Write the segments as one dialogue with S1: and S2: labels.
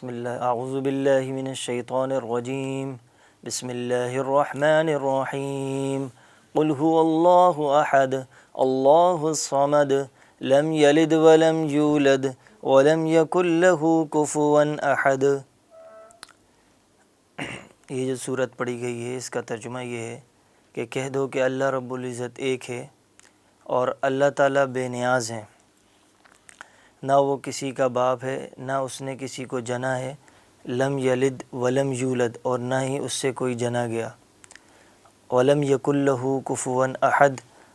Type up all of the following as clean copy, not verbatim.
S1: بسم اللہ اعوذ باللہ من الشیطان الرجیم بسم اللہ الرحمن الرحیم قل هو اللہ احد اللہ الصمد لم یلد ولم یولد ولم یکن له کفوا احد۔ یہ جو صورت پڑھی گئی ہے اس کا ترجمہ یہ ہے کہ کہہ دو کہ اللہ رب العزت ایک ہے اور اللہ تعالیٰ بے نیاز ہیں، نہ وہ کسی کا باپ ہے نہ اس نے کسی کو جنا ہے، لم یلد ولم یولد اور نہ ہی اس سے کوئی جنا گیا، ولم یکن لہ کفوا احد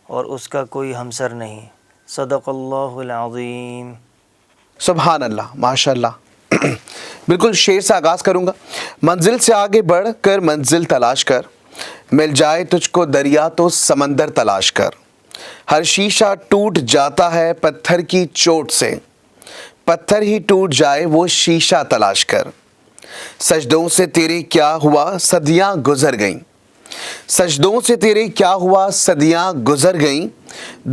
S1: اور اس کا کوئی ہمسر نہیں۔ صدق اللہ العظیم۔
S2: سبحان اللہ، ماشاء اللہ۔ بالکل شعر سے آغاز کروں گا۔ منزل سے آگے بڑھ کر منزل تلاش کر، مل جائے تجھ کو دریا تو سمندر تلاش کر، ہر شیشہ ٹوٹ جاتا ہے پتھر کی چوٹ سے، پتھر ہی ٹوٹ جائے وہ شیشہ تلاش کر، سجدوں سے تیرے کیا ہوا صدیاں گزر گئیں، سجدوں سے تیرے کیا ہوا صدیاں گزر گئیں،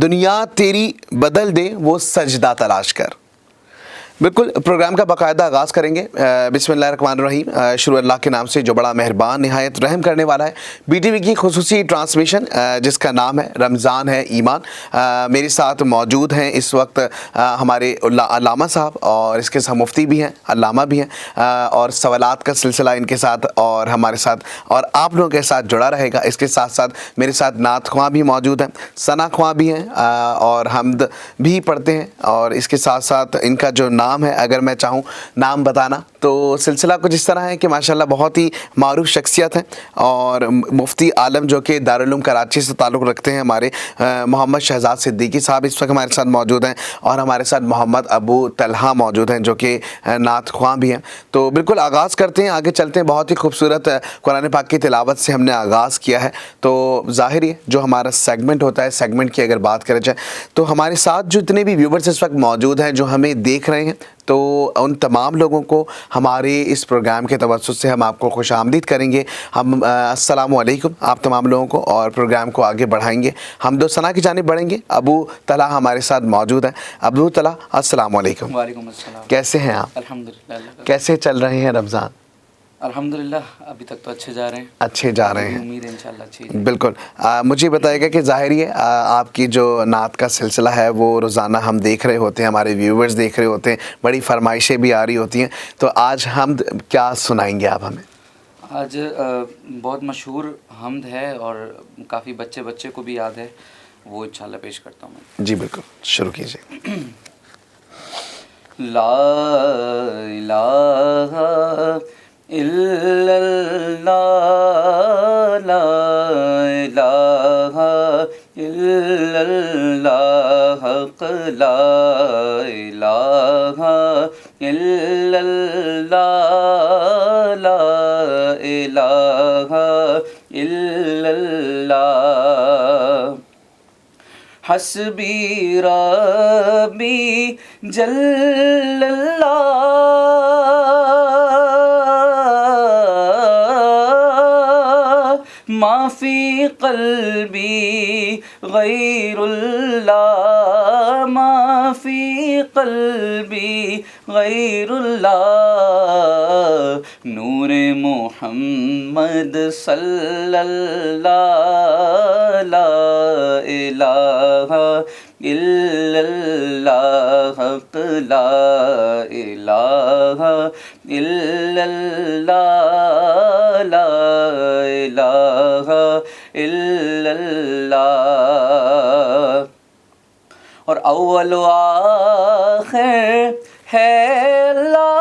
S2: دنیا تیری بدل دے وہ سجدہ تلاش کر۔ بالکل پروگرام کا باقاعدہ آغاز کریں گے۔ بسم اللہ الرحمن الرحیم، شروع اللہ کے نام سے جو بڑا مہربان نہایت رحم کرنے والا ہے۔ بی ٹی وی کی خصوصی ٹرانسمیشن جس کا نام ہے رمضان ہے ایمان۔ میرے ساتھ موجود ہیں اس وقت ہمارے علامہ صاحب، اور اس کے ساتھ مفتی بھی ہیں، علامہ بھی ہیں، اور سوالات کا سلسلہ ان کے ساتھ اور ہمارے ساتھ اور آپ لوگوں کے ساتھ جڑا رہے گا۔ اس کے ساتھ ساتھ میرے ساتھ نعت خواں بھی موجود ہیں، ثنا خواں بھی ہیں، اور حمد بھی پڑھتے ہیں، اور اس کے ساتھ ساتھ ان کا جو نام ہے، اگر میں چاہوں نام بتانا تو سلسلہ کچھ اس طرح ہے کہ ماشاءاللہ بہت ہی معروف شخصیت ہیں، اور مفتی عالم جو کہ دارالعلوم کراچی سے تعلق رکھتے ہیں، ہمارے محمد شہزاد صدیقی صاحب اس وقت ہمارے ساتھ موجود ہیں، اور ہمارے ساتھ محمد ابو طلحہ موجود ہیں جو کہ نعت خواں بھی ہیں۔ تو بالکل آغاز کرتے ہیں، آگے چلتے ہیں۔ بہت ہی خوبصورت قرآن پاک کی تلاوت سے ہم نے آغاز کیا ہے، تو ظاہر ہے جو ہمارا سیگمنٹ ہوتا ہے، سیگمنٹ کی اگر بات کریں جائے تو ہمارے ساتھ جو اتنے بھی ویورز اس وقت موجود ہیں جو ہمیں دیکھ رہے ہیں، تو ان تمام لوگوں کو ہمارے اس پروگرام کے توسط سے ہم آپ کو خوش آمدید کریں گے۔ ہم السلام علیکم آپ تمام لوگوں کو، اور پروگرام کو آگے بڑھائیں گے، حمد و ثنا کی جانب بڑھیں گے۔ ابو طلحہ ہمارے ساتھ موجود ہیں۔ ابو طلحہ السلام علیکم۔
S3: وعلیکم السلام۔
S2: کیسے ہیں آپ؟
S3: الحمدللہ اللہ کا
S2: کیسے چل رہے ہیں رمضان؟
S3: الحمدللہ ابھی تک تو اچھے جا رہے ہیں،
S2: اچھے جا رہے ہیں،
S3: امید ہے انشاءاللہ اچھی جائے۔
S2: بالکل۔ مجھے بتائے گا کہ ظاہر ہے آپ کی جو نعت کا سلسلہ ہے وہ روزانہ ہم دیکھ رہے ہوتے ہیں، ہمارے ویورز دیکھ رہے ہوتے ہیں، بڑی فرمائشیں بھی آ رہی ہوتی ہیں، تو آج حمد کیا سنائیں گے آپ ہمیں؟
S3: آج بہت مشہور حمد ہے اور کافی بچے کو بھی یاد ہے، وہ انشاءاللہ پیش کرتا ہوں۔
S2: جی بالکل، شروع کیجیے۔
S3: لا الہ الا اللہ، لا الہ الا اللہ، حق لا الہ الا اللہ، لا الہ الا اللہ، حسبی ربی جل اللہ، ما فی قلبی غیر اللہ، ما فی قلبی غیر اللہ، نور محمد صلی اللہ، لا الہ الا اللہ، حق لا الہ الا اللہ، لا الہ الا اللہ، اور اول و آخر ہے اللہ،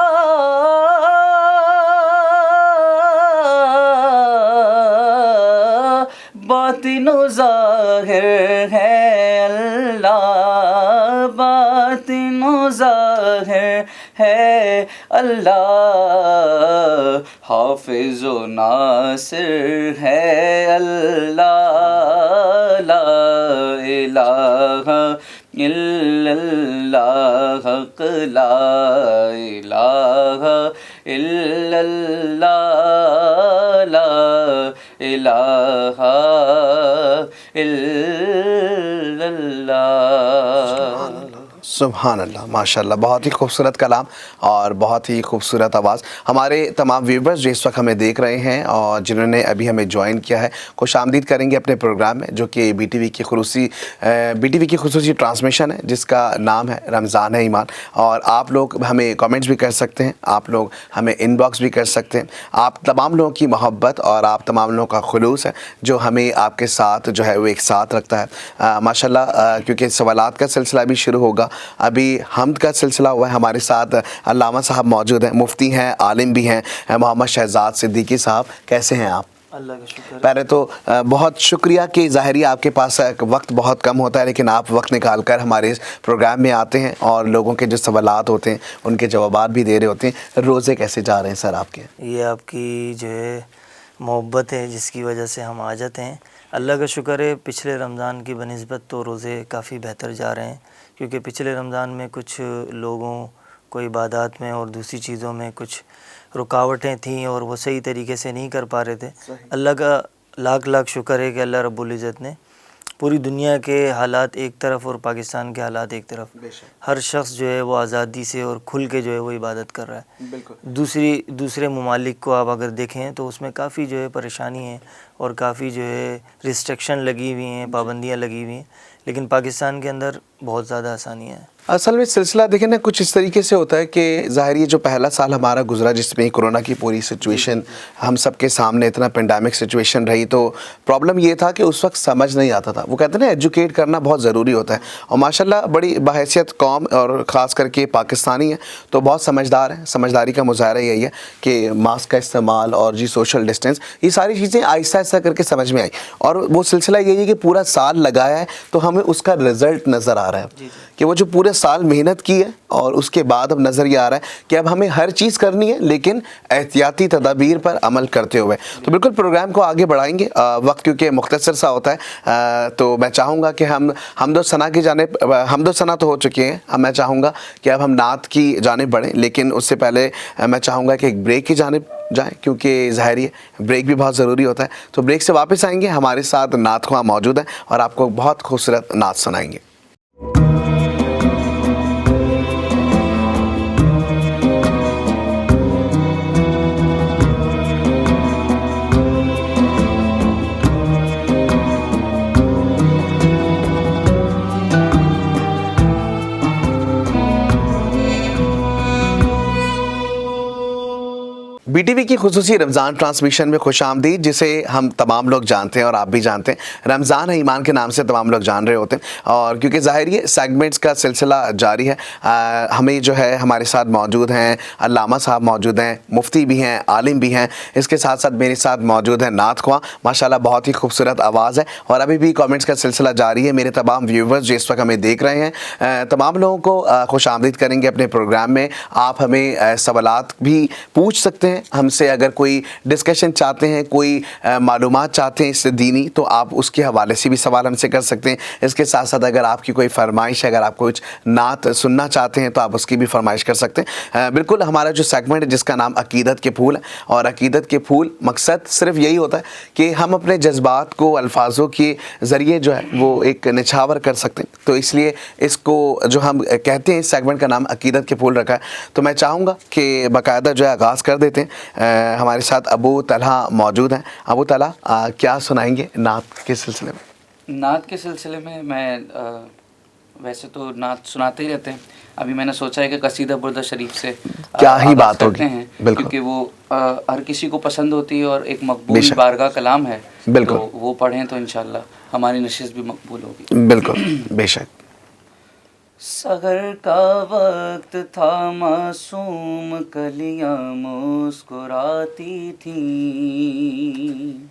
S3: باطن و ظاہر ہے اللہ، باطن و ظاہر ہے اللہ، حافظ و ناصر ہے اللہ، لا الہ الا اللہ، حق لا الہ الا اللہ، لا الہ الا اللہ۔
S2: سبحان اللہ، ماشاء اللہ، بہت ہی خوبصورت کلام اور بہت ہی خوبصورت آواز. ہمارے تمام ویورز جو اس وقت ہمیں دیکھ رہے ہیں اور جنہوں نے ابھی ہمیں جوائن کیا ہے، خوش آمدید کریں گے اپنے پروگرام میں، جو کہ بی ٹی وی کی خصوصی ٹرانسمیشن ہے جس کا نام ہے رمضان ہے ایمان. اور آپ لوگ ہمیں کامنٹس بھی کر سکتے ہیں، آپ لوگ ہمیں ان باکس بھی کر سکتے ہیں. آپ تمام لوگوں کی محبت اور آپ تمام لوگوں کا خلوص ہے جو ہمیں آپ کے ساتھ جو ہے وہ ایک ساتھ رکھتا ہے. ماشاء اللہ، کیونکہ سوالات کا سلسلہ بھی شروع ہوگا، ابھی حمد کا سلسلہ ہوا ہے. ہمارے ساتھ علامہ صاحب موجود ہیں، مفتی ہیں، عالم بھی ہیں، محمد شہزاد صدیقی صاحب. کیسے ہیں آپ؟
S1: اللہ کا شکر.
S2: پہلے تو بہت شکریہ کہ ظاہری آپ کے پاس وقت بہت کم ہوتا ہے، لیکن آپ وقت نکال کر ہمارے اس پروگرام میں آتے ہیں اور لوگوں کے جو سوالات ہوتے ہیں ان کے جوابات بھی دے رہے ہوتے ہیں. روزے کیسے جا رہے ہیں سر آپ کے؟
S1: یہ آپ کی جو ہے محبت ہے جس کی وجہ سے ہم آ جاتے ہیں. اللہ کا شکر ہے، پچھلے رمضان کی بنسبت تو روزے کافی بہتر جا رہے ہیں، کیونکہ پچھلے رمضان میں کچھ لوگوں کو عبادات میں اور دوسری چیزوں میں کچھ رکاوٹیں تھیں اور وہ صحیح طریقے سے نہیں کر پا رہے تھے. اللہ کا لاکھ لاکھ شکر ہے کہ اللہ رب العزت نے پوری دنیا کے حالات ایک طرف اور پاکستان کے حالات ایک طرف، ہر شخص جو ہے وہ آزادی سے اور کھل کے جو ہے وہ عبادت کر رہا ہے.
S2: بالکل.
S1: دوسرے ممالک کو آپ اگر دیکھیں تو اس میں کافی جو ہے پریشانی ہے اور کافی جو ہے ریسٹرکشن لگی ہوئی ہیں، پابندیاں لگی ہوئی ہیں، لیکن پاکستان کے اندر بہت زیادہ آسانیاں ہیں.
S2: اصل میں سلسلہ دیکھیں نا کچھ اس طریقے سے ہوتا ہے کہ ظاہر یہ جو پہلا سال ہمارا گزرا جس میں کرونا کی پوری سچویشن ہم سب کے سامنے اتنا پینڈیمک سچویشن رہی، تو پرابلم یہ تھا کہ اس وقت سمجھ نہیں آتا تھا. وہ کہتے ہیں نا ایجوکیٹ کرنا بہت ضروری ہوتا ہے، اور ماشاءاللہ بڑی بحیثیت قوم اور خاص کر کے پاکستانی ہیں تو بہت سمجھدار ہیں. سمجھداری کا مظاہرہ یہی ہے کہ ماسک کا استعمال اور جی سوشل ڈسٹینس، یہ ساری چیزیں آہستہ آہستہ کر کے سمجھ میں آئی، اور وہ سلسلہ یہی ہے کہ پورا سال لگایا ہے تو ہمیں اس کا رزلٹ نظر آ رہا ہے کہ وہ جو پورے سال محنت کی ہے اور اس کے بعد اب نظر یہ آ رہا ہے کہ اب ہمیں ہر چیز کرنی ہے لیکن احتیاطی تدابیر پر عمل کرتے ہوئے. تو بالکل پروگرام کو آگے بڑھائیں گے. وقت کیونکہ مختصر سا ہوتا ہے تو میں چاہوں گا کہ ہم حمد و ثنا کی جانب، حمد و ثنا تو ہو چکے ہیں، اب میں چاہوں گا کہ اب ہم نعت کی جانب بڑھیں، لیکن اس سے پہلے میں چاہوں گا کہ ایک بریک کی جانب جائیں، کیونکہ ظاہر ہے بریک بھی بہت ضروری ہوتا ہے. تو بریک سے واپس آئیں گے، ہمارے ساتھ نعت خواں موجود ہیں اور آپ کو بہت خوبصورت نعت سنائیں گے. بی ٹی وی کی خصوصی رمضان ٹرانسمیشن میں خوش آمدید، جسے ہم تمام لوگ جانتے ہیں اور آپ بھی جانتے ہیں، رمضان ہے ایمان کے نام سے تمام لوگ جان رہے ہوتے ہیں. اور کیونکہ ظاہر یہ سیگمنٹس کا سلسلہ جاری ہے، ہمیں جو ہے ہمارے ساتھ موجود ہیں علامہ صاحب موجود ہیں، مفتی بھی ہیں، عالم بھی ہیں، اس کے ساتھ ساتھ میرے ساتھ موجود ہیں نعت خواں. ماشاءاللہ بہت ہی خوبصورت آواز ہے، اور ابھی بھی کامنٹس کا سلسلہ جاری ہے. میرے تمام ویورز جو اس وقت ہمیں دیکھ رہے ہیں، تمام لوگوں کو خوش آمدید کریں گے اپنے پروگرام میں. آپ ہمیں سوالات بھی پوچھ سکتے ہیں ہم سے، اگر کوئی ڈسکشن چاہتے ہیں، کوئی معلومات چاہتے ہیں اس سے دینی، تو آپ اس کے حوالے سے بھی سوال ہم سے کر سکتے ہیں. اس کے ساتھ ساتھ اگر آپ کی کوئی فرمائش ہے، اگر آپ کچھ نعت سننا چاہتے ہیں تو آپ اس کی بھی فرمائش کر سکتے ہیں. بالکل ہمارا جو سیگمنٹ ہے جس کا نام عقیدت کے پھول ہے، اور عقیدت کے پھول مقصد صرف یہی ہوتا ہے کہ ہم اپنے جذبات کو الفاظوں کے ذریعے جو ہے وہ ایک نچھاور کر سکتے ہیں. تو اس لیے اس کو جو ہم کہتے ہیں اس سیگمنٹ کا نام عقیدت کے پھول رکھا ہے. تو میں چاہوں گا کہ باقاعدہ جو ہے آغاز کر دیتے ہیں. ہمارے ساتھ ابو طلحہ موجود ہیں. ابو طلحہ کیا سنائیں گے نعت کے سلسلے میں؟
S3: نعت کے سلسلے میں ویسے تو نعت سناتے ہی رہتے ہیں. ابھی میں نے سوچا ہے کہ قصیدہ بردہ شریف سے
S2: کیا ہی
S3: آغاز
S2: بات
S3: کرتے
S2: ہوگی.
S3: ہیں،
S2: بالکل،
S3: کیونکہ وہ ہر کسی کو پسند ہوتی ہے اور ایک مقبول بارگاہ کلام ہے.
S2: بالکل،
S3: تو وہ پڑھیں تو انشاءاللہ ہماری نشست بھی مقبول ہوگی.
S2: بالکل، بے شک.
S3: سحر کا وقت تھا، معصوم کلیاں مسکراتی تھیں،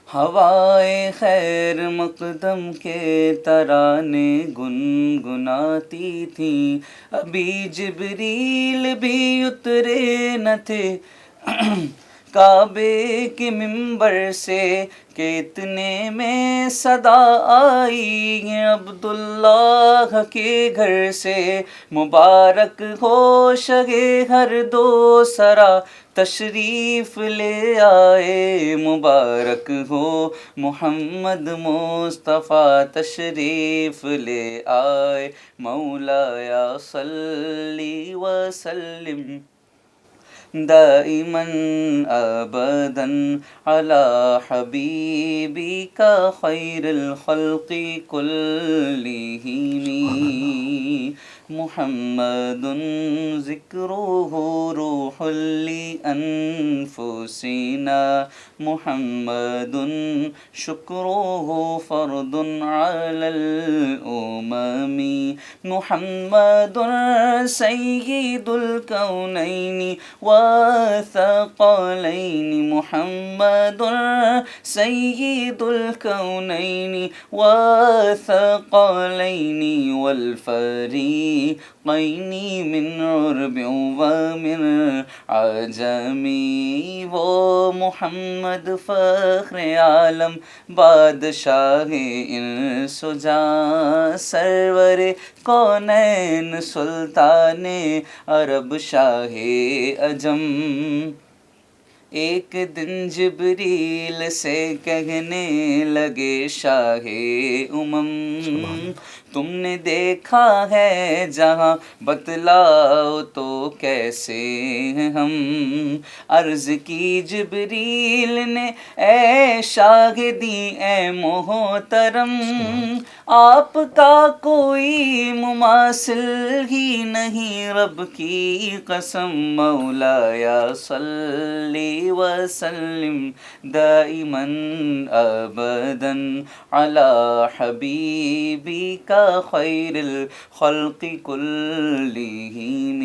S3: ہوائے خیر مقدم کے ترانے گنگناتی تھیں. ابھی جبریل بھی اترے نہ تھے کعبے کے منبر سے کہ اتنے میں صدا آئی، عبداللہ کے گھر سے مبارک ہو شگے ہر دو سرا تشریف لے آئے، مبارک ہو محمد مصطفیٰ تشریف لے آئے، مولایا صلی وسلم دائما ابدا علی حبیبک خیر الخلق کلہم، محمد ذکرہ روح لانفسنا، محمد شکرہ فرد علی الامم، محمد سید الکونین والثقلین، محمد سید الکونین والثقلین والفریقین من عرب ومن عجم، وہ محمد فخر عالم بادشاہ انس و جاں، سرور کونین سلطان عرب شاہ عجم، ایک دن جبریل سے کہنے لگے شاہ امم، تم نے دیکھا ہے جہاں بتلاؤ تو کیسے ہیں ہم، عرض کی جبریل نے اے شاہدی اے محترم، آپ کا کوئی مماثل ہی نہیں رب کی قسم، مولایا صلی وسلم دائما ابدا علی حبیبک خیر الخلق کلہم،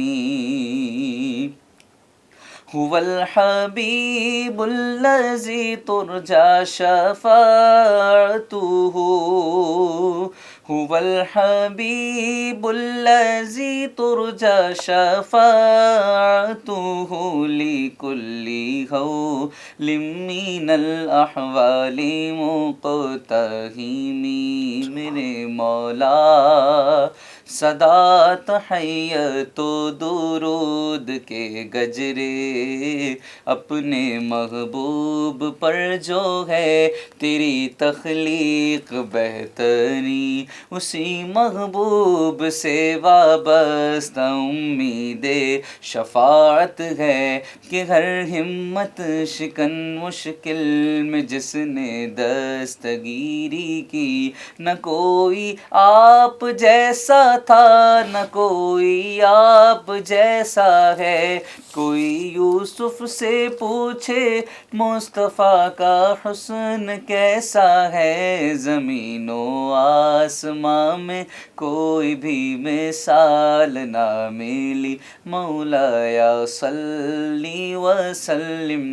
S3: هو الحبیب الذی ترجى شفاعته، هو الحبیب الذی ترجى شفاعته لكل حول من الاحوال مقتحم، میرے مولا صدا تحیت و درود کے گجرے اپنے محبوب پر جو ہے تیری تخلیق بہتری، اسی محبوب سے وابستہ امید شفاعت ہے کہ ہر ہمت شکن مشکل میں جس نے دستگیری کی، نہ کوئی آپ جیسا تھا نہ کوئی آپ جیسا ہے، کوئی یوسف سے پوچھے مصطفیٰ کا حسن کیسا ہے، زمین و آسماں میں کوئی بھی مثال نہ ملی، مولایا صلی وسلم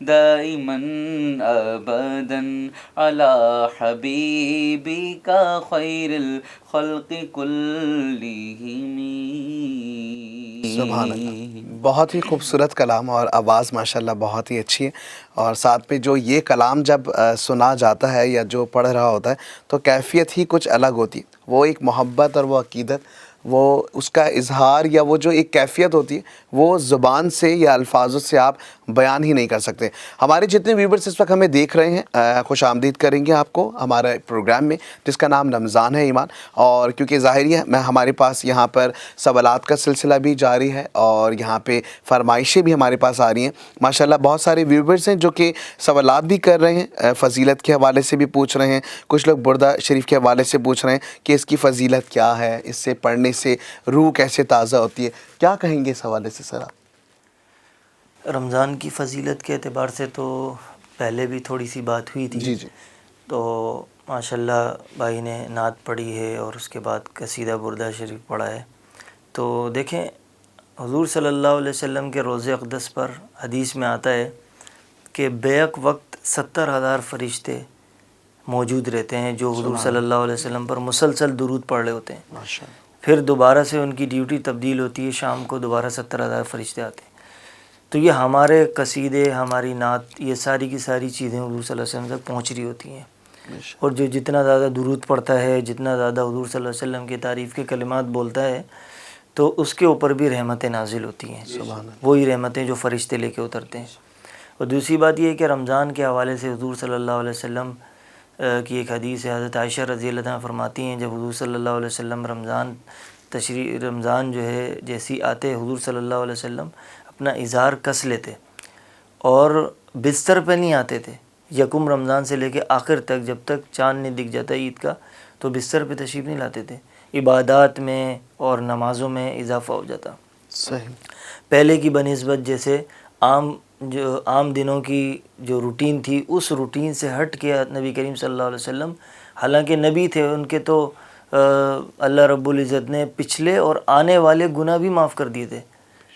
S3: دائما ابدا علی حبیبک خیر الخلق کلہم۔
S2: سبحان اللہ، بہت ہی خوبصورت کلام اور آواز ماشاءاللہ بہت ہی اچھی ہے، اور ساتھ پہ جو یہ کلام جب سنا جاتا ہے یا جو پڑھ رہا ہوتا ہے تو کیفیت ہی کچھ الگ ہوتی ہے، وہ ایک محبت اور وہ عقیدت، وہ اس کا اظہار یا وہ جو ایک کیفیت ہوتی ہے وہ زبان سے یا الفاظوں سے آپ بیان ہی نہیں کر سکتے۔ ہمارے جتنے ویورز اس وقت ہمیں دیکھ رہے ہیں خوش آمدید کریں گے آپ کو ہمارے پروگرام میں جس کا نام رمضان ہے ایمان، اور کیونکہ ظاہری ہے ہمارے پاس یہاں پر سوالات کا سلسلہ بھی جاری ہے اور یہاں پہ فرمائشیں بھی ہمارے پاس آ رہی ہیں ماشاءاللہ، بہت سارے ویورز ہیں جو کہ سوالات بھی کر رہے ہیں، فضیلت کے حوالے سے بھی پوچھ رہے ہیں، کچھ لوگ بردہ شریف کے حوالے سے پوچھ رہے ہیں کہ اس کی فضیلت کیا ہے، اس سے پڑھنے سے روح کیسے تازہ ہوتی ہے، کیا کہیں گے اس حوالے سے سر آپ؟
S1: رمضان کی فضیلت کے اعتبار سے تو پہلے بھی تھوڑی سی بات ہوئی تھی،
S2: جی جی،
S1: تو ماشاءاللہ بھائی نے نعت پڑھی ہے اور اس کے بعد قصیدہ بردہ شریف پڑھا ہے۔ تو دیکھیں حضور صلی اللہ علیہ وسلم کے روضہ اقدس پر حدیث میں آتا ہے کہ بیک وقت 70,000 فرشتے موجود رہتے ہیں جو حضور صلی اللہ علیہ وسلم پر مسلسل درود پڑھ رہے ہوتے ہیں،
S2: ماشاءاللہ،
S1: پھر دوبارہ سے ان کی ڈیوٹی تبدیل ہوتی ہے، شام کو دوبارہ 70,000 فرشتے آتے ہیں۔ تو یہ ہمارے قصیدے، ہماری نعت، یہ ساری کی ساری چیزیں حضور صلی اللہ علیہ وسلم تک پہنچ رہی ہوتی ہیں، اور جو جتنا زیادہ درود پڑھتا ہے، جتنا زیادہ حضور صلی اللہ علیہ وسلم کی تعریف کے کلمات بولتا ہے، تو اس کے اوپر بھی رحمتیں نازل ہوتی ہیں، وہی رحمتیں جو فرشتے لے کے اترتے ہیں۔ اور دوسری بات یہ ہے کہ رمضان کے حوالے سے حضور صلی اللہ علیہ وسلم کی ایک حدیث ہے، حضرت عائشہ رضی اللہ عنہا فرماتی ہیں جب حضور صلی اللہ علیہ وسلم رمضان جو ہے جیسی آتے حضور صلی اللہ علیہ وسلم اپنا اظہار کس لیتے اور بستر پہ نہیں آتے تھے، یکم رمضان سے لے کے آخر تک، جب تک چاند نہیں دکھ جاتا عید کا تو بستر پہ تشریف نہیں لاتے تھے، عبادات میں اور نمازوں میں اضافہ ہو جاتا۔
S2: صحیح۔
S1: پہلے کی بنسبت جیسے عام دنوں کی جو روٹین تھی، اس روٹین سے ہٹ کے نبی کریم صلی اللہ علیہ وسلم، حالانکہ نبی تھے، ان کے تو اللہ رب العزت نے پچھلے اور آنے والے گناہ بھی معاف کر دیے تھے،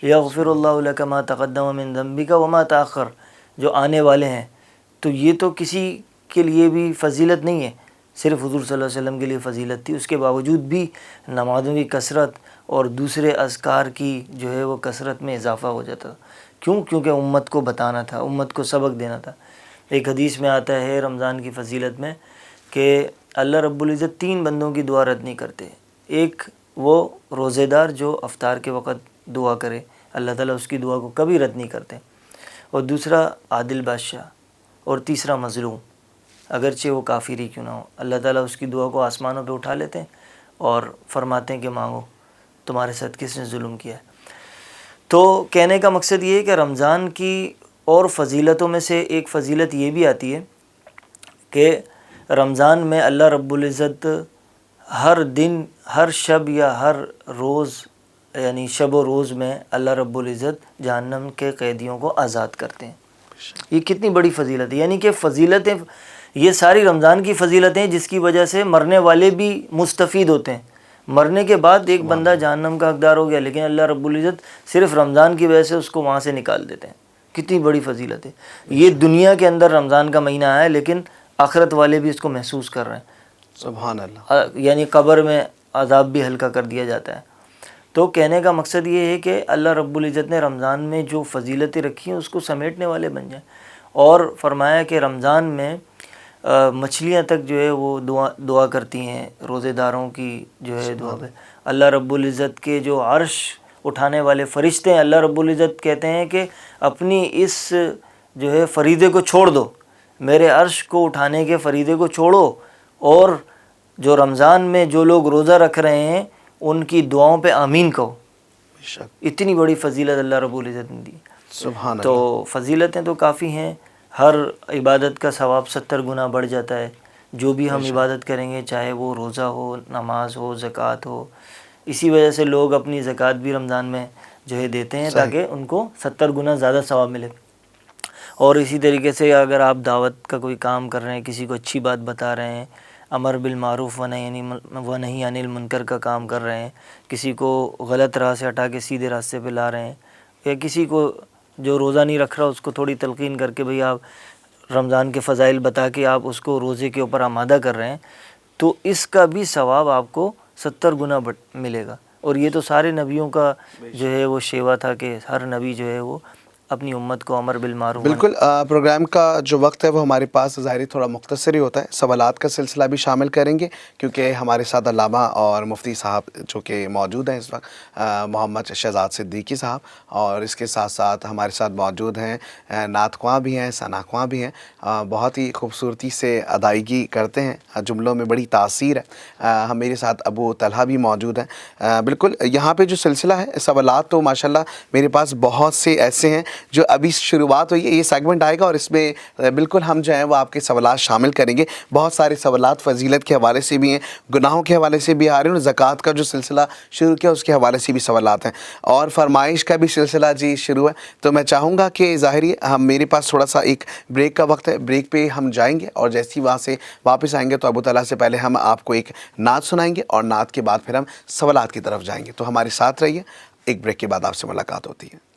S1: یغفر اللہ لک ما تقدم من ذنبک وما تاخر، جو آنے والے ہیں۔ تو یہ تو کسی کے لیے بھی فضیلت نہیں ہے، صرف حضور صلی اللہ علیہ وسلم کے لیے فضیلت تھی۔ اس کے باوجود بھی نمازوں کی کثرت اور دوسرے اذکار کی جو ہے وہ کثرت میں اضافہ ہو جاتا۔ کیونکہ امت کو بتانا تھا، امت کو سبق دینا تھا۔ ایک حدیث میں آتا ہے رمضان کی فضیلت میں کہ اللہ رب العزت 3 بندوں کی دعا رد نہیں کرتے۔ ایک وہ روزے دار جو افطار کے وقت دعا کرے، اللہ تعالیٰ اس کی دعا کو کبھی رد نہیں کرتے، اور دوسرا عادل بادشاہ، اور تیسرا مظلوم، اگرچہ وہ کافر ہی کیوں نہ ہو، اللہ تعالیٰ اس کی دعا کو آسمانوں پہ اٹھا لیتے ہیں اور فرماتے ہیں کہ مانگو، تمہارے ساتھ کس نے ظلم کیا ہے۔ تو کہنے کا مقصد یہ ہے کہ رمضان کی اور فضیلتوں میں سے ایک فضیلت یہ بھی آتی ہے کہ رمضان میں اللہ رب العزت ہر دن، ہر شب یا ہر روز، یعنی شب و روز میں اللہ رب العزت جہنم کے قیدیوں کو آزاد کرتے ہیں۔ یہ کتنی بڑی فضیلت ہے، یعنی کہ فضیلتیں، یہ ساری رمضان کی فضیلتیں جس کی وجہ سے مرنے والے بھی مستفید ہوتے ہیں۔ مرنے کے بعد ایک بندہ جہنم کا حقدار ہو گیا، لیکن اللہ رب العزت صرف رمضان کی وجہ سے اس کو وہاں سے نکال دیتے ہیں۔ کتنی بڑی فضیلت ہے۔ یہ دنیا کے اندر رمضان کا مہینہ آیا ہے، لیکن آخرت والے بھی اس کو محسوس کر رہے ہیں۔
S2: سبحان اللہ۔
S1: یعنی قبر میں عذاب بھی ہلکا کر دیا جاتا ہے۔ تو کہنے کا مقصد یہ ہے کہ اللہ رب العزت نے رمضان میں جو فضیلتیں رکھی ہیں اس کو سمیٹنے والے بن جائیں، اور فرمایا کہ رمضان میں مچھلیاں تک جو ہے وہ دعا کرتی ہیں روزے داروں کی جو ہے دعا پہ۔ اللہ رب العزت کے جو عرش اٹھانے والے فرشتے ہیں، اللہ رب العزت کہتے ہیں کہ اپنی اس جو ہے فریضے کو چھوڑ دو، میرے عرش کو اٹھانے کے فریضے کو چھوڑو، اور جو رمضان میں جو لوگ روزہ رکھ رہے ہیں ان کی دعاؤں پہ آمین کہو۔ اتنی بڑی فضیلت اللہ رب العزت نے دی۔
S2: سبحان اللہ۔
S1: تو فضیلتیں تو کافی ہیں، ہر عبادت کا ثواب 70 گنا بڑھ جاتا ہے۔ جو بھی ہم عبادت کریں گے، چاہے وہ روزہ ہو، نماز ہو، زکوٰۃ ہو، اسی وجہ سے لوگ اپنی زکوٰۃ بھی رمضان میں جو ہے دیتے ہیں تاکہ ان کو 70 گنا زیادہ ثواب ملے۔ اور اسی طریقے سے اگر آپ دعوت کا کوئی کام کر رہے ہیں، کسی کو اچھی بات بتا رہے ہیں، امر بالمعروف و نہی عن المنکر کا کام کر رہے ہیں، کسی کو غلط راہ سے ہٹا کے سیدھے راستے پہ لا رہے ہیں، یا کسی کو جو روزہ نہیں رکھ رہا اس کو تھوڑی تلقین کر کے بھئی آپ رمضان کے فضائل بتا کے آپ اس کو روزے کے اوپر آمادہ کر رہے ہیں، تو اس کا بھی ثواب آپ کو 70 گنا ملے گا۔ اور یہ تو سارے نبیوں کا جو ہے وہ شیوا تھا کہ ہر نبی جو ہے وہ اپنی امت کو امر بالمعروف۔
S2: بالکل۔ پروگرام کا جو وقت ہے وہ ہمارے پاس ظاہری تھوڑا مختصر ہی ہوتا ہے، سوالات کا سلسلہ بھی شامل کریں گے کیونکہ ہمارے ساتھ علامہ اور مفتی صاحب جو کہ موجود ہیں اس وقت، محمد شہزاد صدیقی صاحب، اور اس کے ساتھ ساتھ ہمارے ساتھ موجود ہیں نعت خواں بھی ہیں، ثنا خواں بھی ہیں، بہت ہی خوبصورتی سے ادائیگی کرتے ہیں، جملوں میں بڑی تاثیر ہے۔ میرے ساتھ ابو طلحہ بھی موجود ہیں۔ بالکل یہاں پہ جو سلسلہ ہے سوالات تو ماشاءاللہ میرے پاس بہت سے ایسے ہیں جو ابھی شروعات ہوئی ہے، یہ سیگمنٹ آئے گا اور اس میں بالکل ہم جو ہیں وہ آپ کے سوالات شامل کریں گے۔ بہت سارے سوالات فضیلت کے حوالے سے بھی ہیں، گناہوں کے حوالے سے بھی آ رہے ہیں، اور زکوٰۃ کا جو سلسلہ شروع کیا اس کے حوالے سے بھی سوالات ہیں، اور فرمائش کا بھی سلسلہ جی شروع ہے۔ تو میں چاہوں گا کہ ظاہری میرے پاس تھوڑا سا ایک بریک کا وقت ہے، بریک پہ ہم جائیں گے، اور جیسے ہی وہاں سے واپس آئیں گے تو ابو طلحہ سے پہلے ہم آپ کو ایک نعت سنائیں گے، اور نعت کے بعد پھر ہم سوالات کی طرف جائیں گے۔ تو ہمارے ساتھ رہیے، ایک بریک کے بعد آپ سے ملاقات ہوتی ہے۔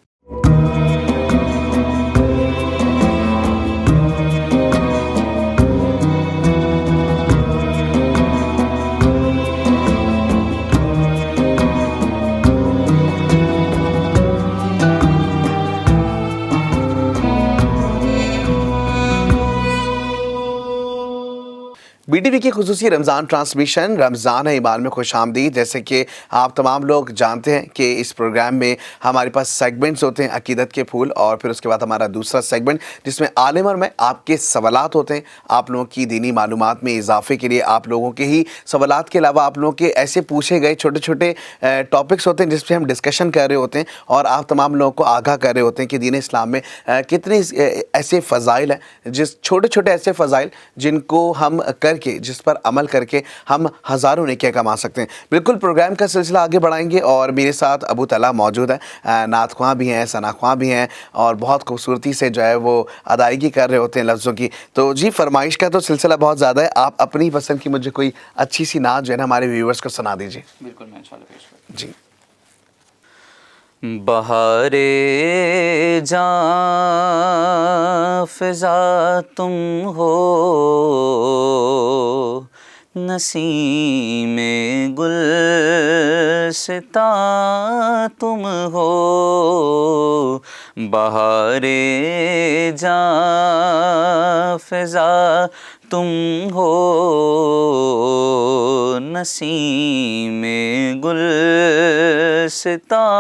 S2: ٹی کی خصوصی رمضان ٹرانسمیشن رمضان ہے ایمان میں خوش آمدید. جیسے کہ آپ تمام لوگ جانتے ہیں کہ اس پروگرام میں ہمارے پاس سیگمنٹس ہوتے ہیں عقیدت کے پھول, اور پھر اس کے بعد ہمارا دوسرا سیگمنٹ جس میں عالم اور میں آپ کے سوالات ہوتے ہیں. آپ لوگوں کی دینی معلومات میں اضافے کے لیے آپ لوگوں کے ہی سوالات کے علاوہ آپ لوگوں کے ایسے پوچھے گئے چھوٹے چھوٹے ٹاپکس ہوتے ہیں جس پہ ہم ڈسکشن کر رہے ہوتے ہیں, اور آپ تمام لوگوں کو آگاہ کر رہے ہوتے ہیں کہ دین اسلام میں کتنے ایسے فضائل ہیں, جس چھوٹے چھوٹے ایسے فضائل جن کو ہم کر کے, جس پر عمل کر کے ہم ہزاروں نیکیاں کما سکتے ہیں. بالکل پروگرام کا سلسلہ آگے بڑھائیں گے, اور میرے ساتھ ابو طلحہ موجود ہیں, نعت خواں بھی ہیں, ثنا خواں بھی ہیں, اور بہت خوبصورتی سے جو ہے وہ ادائیگی کر رہے ہوتے ہیں لفظوں کی. تو جی فرمائش کا تو سلسلہ بہت زیادہ ہے, آپ اپنی پسند کی مجھے کوئی اچھی سی نعت جو ہے نا ہمارے ویورز کو سنا دیجیے.
S3: بالکل میں انشاءاللہ پیش کرتا ہوں.
S2: جی.
S3: بہار جاں فضا تم ہو, نسیم گلستاں تم ہو. بہار جاں فضا تم ہو, نسیم گلستاں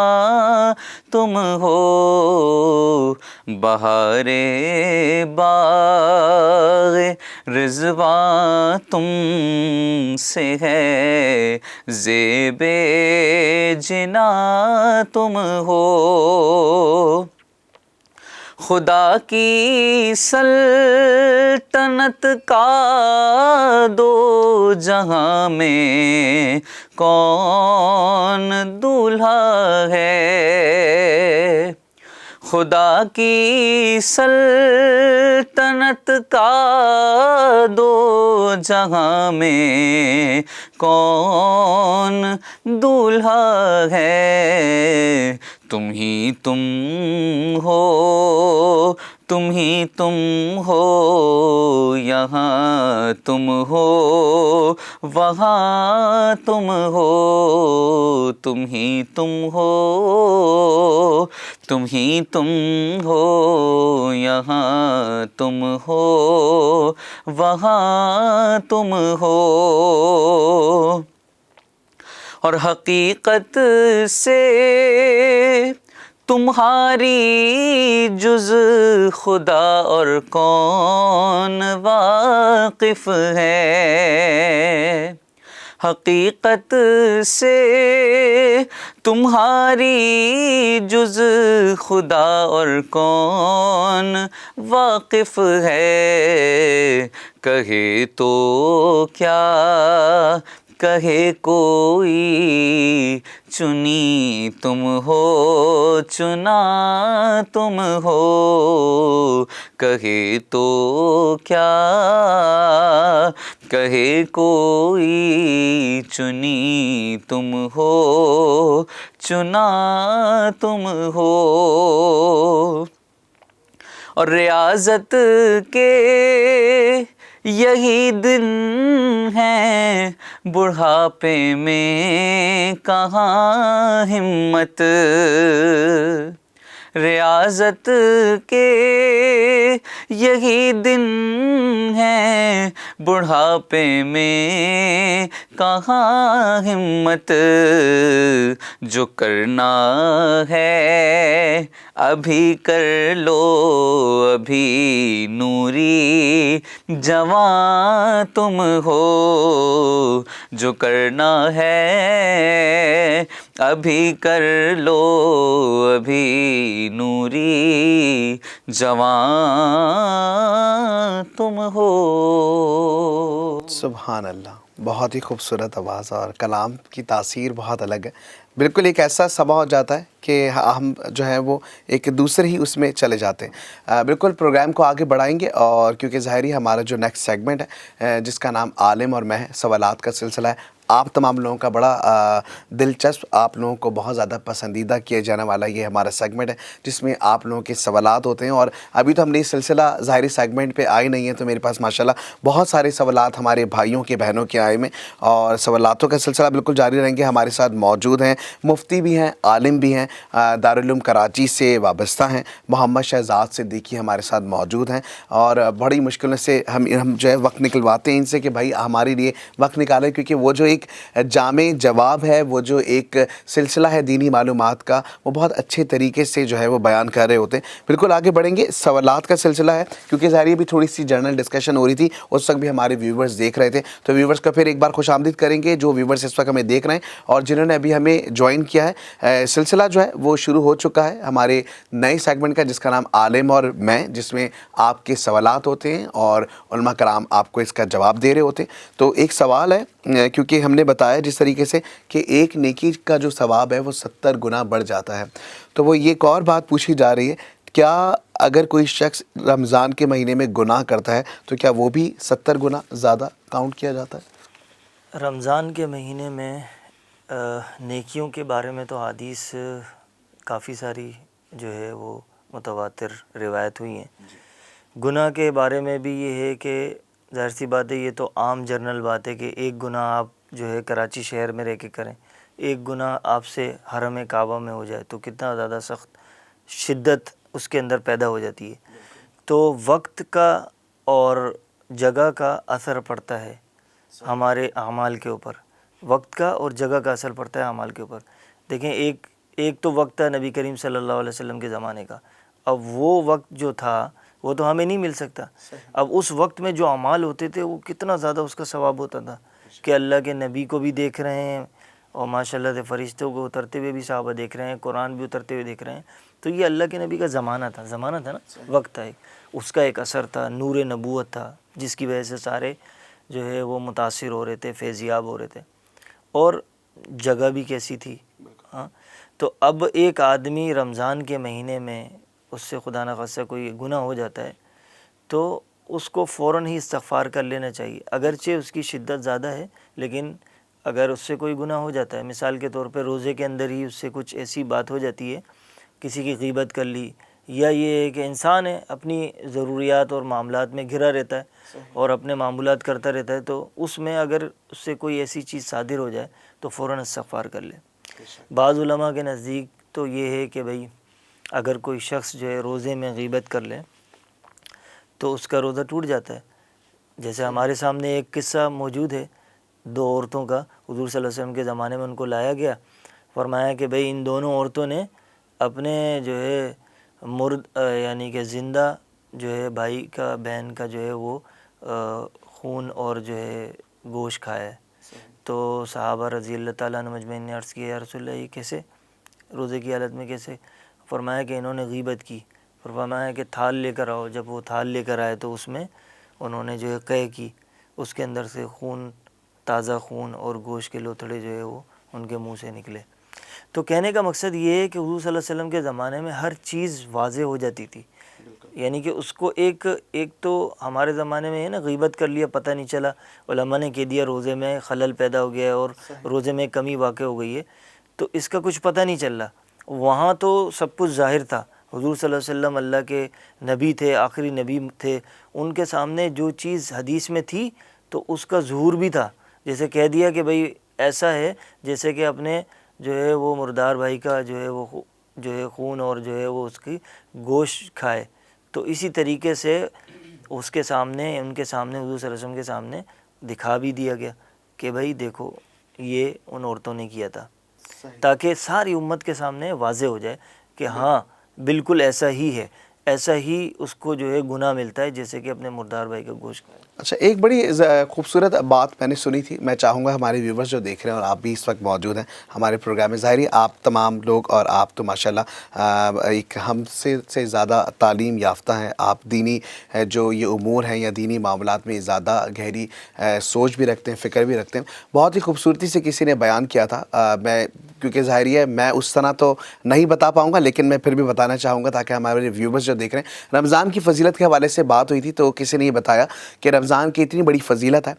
S3: تم ہو. بہار باغ رضوان تم سے ہے, زیب جناں تم ہو. خدا کی سلطنت کا دو جہاں میں کون دولہا ہے. خدا کی سلطنت کا دو جہاں میں کون دولہا ہے. تم ہی تم ہو, تم ہی تم ہو, یہاں تم ہو, وہاں تم ہو. تم ہی تم ہو, تم ہی تم ہو, یہاں تم ہو, وہاں تم ہو. اور حقیقت سے تمہاری جز خدا اور کون واقف ہے. حقیقت سے تمہاری جز خدا اور کون واقف ہے. کہے تو کیا کہے کوئی, چنی تم ہو, چنا تم ہو. کہے تو کیا کہے کوئی, چنی تم ہو, چنا تم ہو. اور ریاضت کے یہی دن ہیں, بڑھاپے میں کہاں ہمت. ریاضت کے یہی دن ہیں, بڑھاپے میں کہاں ہمت. جو کرنا ہے ابھی کر لو, ابھی نوری جوان تم ہو. جو کرنا ہے ابھی کر لو, ابھی نوری جوان تم ہو.
S2: سبحان اللہ, بہت ہی خوبصورت آواز اور کلام کی تاثیر بہت الگ ہے. بالکل ایک ایسا سما ہو جاتا ہے کہ ہم جو ہے وہ ایک دوسرے ہی اس میں چلے جاتے ہیں. بالکل پروگرام کو آگے بڑھائیں گے, اور کیونکہ ظاہری ہمارا جو نیکسٹ سیگمنٹ ہے جس کا نام عالم اور میں ہے, سوالات کا سلسلہ ہے, آپ تمام لوگوں کا بڑا دلچسپ، آپ لوگوں کو بہت زیادہ پسندیدہ کیا جانے والا یہ ہمارا سیگمنٹ ہے جس میں آپ لوگوں کے سوالات ہوتے ہیں. اور ابھی تو ہم نے یہ سلسلہ ظاہری سیگمنٹ پہ آئے نہیں ہیں، تو میرے پاس ماشاءاللہ بہت سارے سوالات ہمارے بھائیوں کے بہنوں کے آئے میں، اور سوالاتوں کا سلسلہ بالکل جاری رہیں گے. ہمارے ساتھ موجود ہیں مفتی بھی ہیں، عالم بھی ہیں، دارالعلوم کراچی سے وابستہ ہیں. محمد شہزاد صدیقی ہمارے ساتھ موجود ہیں، اور بڑی مشکلوں سے ہم جو ہے وقت نکلواتے ہیں ان سے کہ بھائی ہمارے لیے وقت نکالیں، کیونکہ وہ جو ایک جامع جواب ہے، وہ جو ایک سلسلہ ہے دینی معلومات کا، وہ بہت اچھے طریقے سے جو ہے وہ بیان کر رہے ہوتے ہیں. بالکل آگے بڑھیں گے. سوالات کا سلسلہ ہے، کیونکہ ظاہر یہ بھی تھوڑی سی جنرل ڈسکشن ہو رہی تھی، اس وقت بھی ہمارے ویورز دیکھ رہے تھے، تو ویورز کا پھر ایک بار خوش آمدید کریں گے جو ویورز اس وقت ہمیں دیکھ رہے ہیں اور جنہوں نے ابھی ہمیں جوائن کیا ہے. سلسلہ جو ہے وہ شروع ہو چکا ہے ہمارے نئے سیگمنٹ کا، جس کا نام عالم اور میں، جس میں آپ کے سوالات ہوتے ہیں اور علماء کرام آپ کو اس کا جواب دے رہے ہوتے ہیں. تو ایک سوال ہے، کیونکہ ہم نے بتایا جس طریقے سے کہ ایک نیکی کا جو ثواب ہے وہ 70 گنا بڑھ جاتا ہے، تو وہ یہ ایک اور بات پوچھی جا رہی ہے، کیا اگر کوئی شخص رمضان کے مہینے میں گناہ کرتا ہے تو کیا وہ بھی 70 گنا زیادہ کاؤنٹ کیا جاتا ہے؟
S1: رمضان کے مہینے میں نیکیوں کے بارے میں تو حدیث کافی ساری جو ہے وہ متواتر روایت ہوئی ہیں. گناہ کے بارے میں بھی یہ ہے کہ ظاہر سی بات ہے، یہ تو عام جنرل بات ہے کہ ایک گناہ آپ جو ہے کراچی شہر میں رہ کے کریں، ایک گناہ آپ سے حرم کعبہ میں ہو جائے تو کتنا زیادہ سخت شدت اس کے اندر پیدا ہو جاتی ہے. تو وقت کا اور جگہ کا اثر پڑتا ہے ہمارے اعمال کے اوپر، وقت کا اور جگہ کا اثر پڑتا ہے اعمال کے اوپر. دیکھیں ایک تو وقت ہے نبی کریم صلی اللہ علیہ وسلم کے زمانے کا، اب وہ وقت جو تھا وہ تو ہمیں نہیں مل سکتا. اب اس وقت میں جو اعمال ہوتے تھے وہ کتنا زیادہ اس کا ثواب ہوتا تھا کہ اللہ کے نبی کو بھی دیکھ رہے ہیں اور ماشاءاللہ سے فرشتوں کو اترتے ہوئے بھی صحابہ دیکھ رہے ہیں، قرآن بھی اترتے ہوئے دیکھ رہے ہیں. تو یہ اللہ کے نبی کا زمانہ تھا نا، وقت تھا، اس کا ایک اثر تھا، نور نبوت تھا جس کی وجہ سے سارے جو ہے وہ متاثر ہو رہے تھے، فیضیاب ہو رہے تھے. اور جگہ بھی کیسی تھی. ہاں، تو اب ایک آدمی رمضان کے مہینے میں اس سے خدا نخواستہ کوئی گناہ ہو جاتا ہے تو اس کو فوراً ہی استغفار کر لینا چاہیے، اگرچہ اس کی شدت زیادہ ہے، لیکن اگر اس سے کوئی گناہ ہو جاتا ہے، مثال کے طور پہ روزے کے اندر ہی اس سے کچھ ایسی بات ہو جاتی ہے، کسی کی غیبت کر لی، یا یہ ہے کہ انسان ہے اپنی ضروریات اور معاملات میں گھرا رہتا ہے اور اپنے معمولات کرتا رہتا ہے، تو اس میں اگر اس سے کوئی ایسی چیز صادر ہو جائے تو فوراً استغفار کر لے. بعض علماء کے نزدیک تو یہ ہے کہ بھئی اگر کوئی شخص جو ہے روزے میں غیبت کر لے تو اس کا روزہ ٹوٹ جاتا ہے. جیسے ہمارے سامنے ایک قصہ موجود ہے 2 عورتوں کا، حضور صلی اللہ علیہ وسلم کے زمانے میں ان کو لایا گیا، فرمایا کہ بھئی ان دونوں عورتوں نے اپنے جو ہے یعنی کہ زندہ جو ہے بھائی کا، بہن کا جو ہے وہ خون اور جو ہے گوشت کھایا ہے. تو صحابہ رضی اللہ تعالیٰ عنہ مجمعین نے عرض کیا یا رسول اللہ یہ کیسے، روزے کی حالت میں کیسے؟ فرمایا کہ انہوں نے غیبت کی. فرمایا کہ تھال لے کر آؤ. جب وہ تھال لے کر آئے تو اس میں انہوں نے جو ہے قے کی، اس کے اندر سے خون، تازہ خون اور گوشت کے لوتھڑے جو ہے وہ ان کے منہ سے نکلے. تو کہنے کا مقصد یہ ہے کہ حضور صلی اللہ علیہ وسلم کے زمانے میں ہر چیز واضح ہو جاتی تھی، یعنی کہ اس کو ایک تو ہمارے زمانے میں ہے نا، غیبت کر لیا پتہ نہیں چلا، علماء نے کہہ دیا روزے میں خلل پیدا ہو گیا ہے اور روزے میں کمی واقع ہو گئی ہے، تو اس کا کچھ پتہ نہیں چل رہا. وہاں تو سب کچھ ظاہر تھا، حضور صلی اللہ علیہ وسلم اللہ کے نبی تھے، آخری نبی تھے، ان کے سامنے جو چیز حدیث میں تھی تو اس کا ظہور بھی تھا. جیسے کہہ دیا کہ بھئی ایسا ہے جیسے کہ اپنے جو ہے وہ مردار بھائی کا جو ہے وہ جو ہے خون اور جو ہے وہ اس کی گوشت کھائے، تو اسی طریقے سے اس کے سامنے، ان کے سامنے، حضور صلی اللہ علیہ وسلم کے سامنے دکھا بھی دیا گیا کہ بھئی دیکھو یہ ان عورتوں نے کیا تھا، تاکہ ساری امت کے سامنے واضح ہو جائے کہ ہاں بالکل ایسا ہی ہے، ایسا ہی اس کو جو ہے گناہ ملتا ہے جیسے کہ اپنے مردار بھائی کا گوشت کھائے.
S2: اچھا، ایک بڑی خوبصورت بات میں نے سنی تھی، میں چاہوں گا ہمارے ویورز جو دیکھ رہے ہیں اور آپ بھی اس وقت موجود ہیں ہمارے پروگرام میں، ظاہری آپ تمام لوگ اور آپ تو ماشاءاللہ ایک ہم سے زیادہ تعلیم یافتہ ہیں، آپ دینی جو یہ امور ہیں یا دینی معاملات میں زیادہ گہری سوچ بھی رکھتے ہیں، فکر بھی رکھتے ہیں. بہت ہی خوبصورتی سے کسی نے بیان کیا تھا، میں کیونکہ ظاہری ہے میں اس طرح تو نہیں بتا پاؤں گا، لیکن میں پھر بھی بتانا چاہوں گا تاکہ ہمارے ویورز جو دیکھ رہے ہیں. رمضان کی فضیلت کے حوالے سے بات ہوئی تھی تو کسی نے یہ بتایا کہ رمضان کی اتنی بڑی فضیلت ہے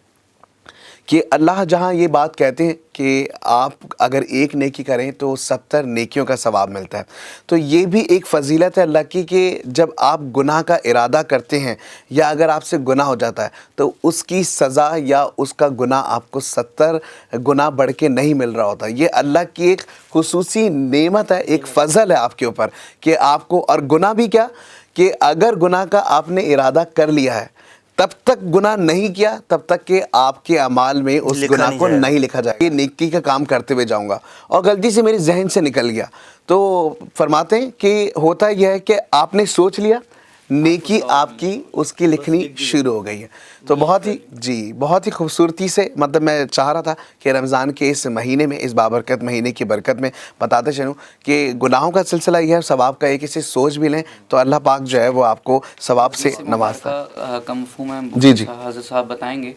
S2: کہ اللہ جہاں یہ بات کہتے ہیں کہ آپ اگر ایک نیکی کریں تو 70 نیکیوں کا ثواب ملتا ہے، تو یہ بھی ایک فضیلت ہے اللہ کی کہ جب آپ گناہ کا ارادہ کرتے ہیں یا اگر آپ سے گناہ ہو جاتا ہے تو اس کی سزا یا اس کا گناہ آپ کو 70 گناہ بڑھ کے نہیں مل رہا ہوتا. یہ اللہ کی ایک خصوصی نعمت ہے، ایک فضل ہے آپ کے اوپر کہ آپ کو. اور گناہ بھی کیا کہ اگر گناہ کا آپ نے ارادہ کر لیا ہے تب تک گناہ نہیں کیا تب تک کہ آپ کے اعمال میں اس گناہ کو نہیں لکھا جائے. یہ نیکی کا کام کرتے ہوئے جاؤں گا اور غلطی سے میرے ذہن سے نکل گیا تو فرماتے ہیں کہ ہوتا یہ ہے کہ آپ نے سوچ لیا، نیکی آپ کی اس کی لکھنی شروع ہو گئی ہے. تو بہت ہی خوبصورتی سے مطلب میں چاہ رہا تھا کہ رمضان کے اس مہینے میں، اس بابرکت مہینے کی برکت میں بتاتے چلوں کہ گناہوں کا سلسلہ یہ ہے، ثواب کا ایک اسے سوچ بھی لیں تو اللہ پاک جو ہے وہ آپ کو ثواب سے نوازتا ہے.
S3: کا مفہوم ہے.
S2: جی جی
S3: حضرت صاحب بتائیں گے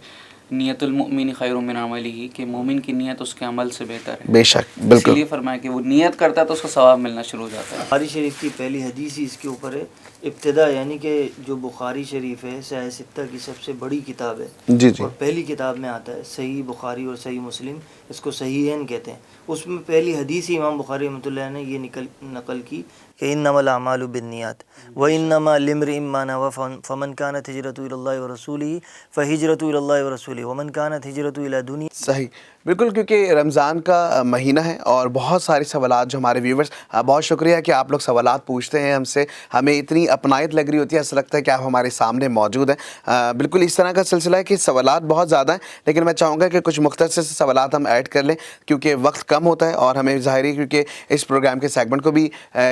S3: نیت المؤمن خیر من عملہ، کہ مومن کی نیت اس کے عمل سے بہتر ہے.
S2: بے شک
S3: اسی
S2: بالکل.
S3: لیے فرمایا کہ وہ نیت کرتا ہے تو اس کو ثواب ملنا شروع ہو جاتا ہے.
S1: بخاری شریف کی پہلی حدیث ہی اس کے اوپر ہے. ابتدا یعنی کہ جو بخاری شریف ہے صحیح ستہ کی سب سے بڑی کتاب ہے.
S2: جی جی
S1: اور پہلی کتاب میں آتا ہے صحیح بخاری اور صحیح مسلم، اس کو صحیحین کہتے ہیں. اس میں پہلی حدیث ہی امام بخاری رحمۃ اللہ نے یہ نقل کی کہ انما الاعمال بالنیات وانما لامرئ ما نوى فمن كانت هجرته الى الله ورسوله فهجرته الى الله ورسوله ومن كانت هجرته الى دنیا.
S2: صحیح بالکل، کیونکہ رمضان کا مہینہ ہے اور بہت سارے سوالات جو ہمارے ویورز، بہت شکریہ کہ آپ لوگ سوالات پوچھتے ہیں ہم سے، ہمیں اتنی اپنائیت لگ رہی ہوتی ہے، ایسا لگتا ہے کہ آپ ہمارے سامنے موجود ہیں. بالکل اس طرح کا سلسلہ ہے کہ سوالات بہت زیادہ ہیں، لیکن میں چاہوں گا کہ کچھ مختصر سے سوالات ہم ایڈ کر لیں کیونکہ وقت کم ہوتا ہے اور ہمیں ظاہر ہے کیونکہ اس پروگرام کے سیگمنٹ کو بھی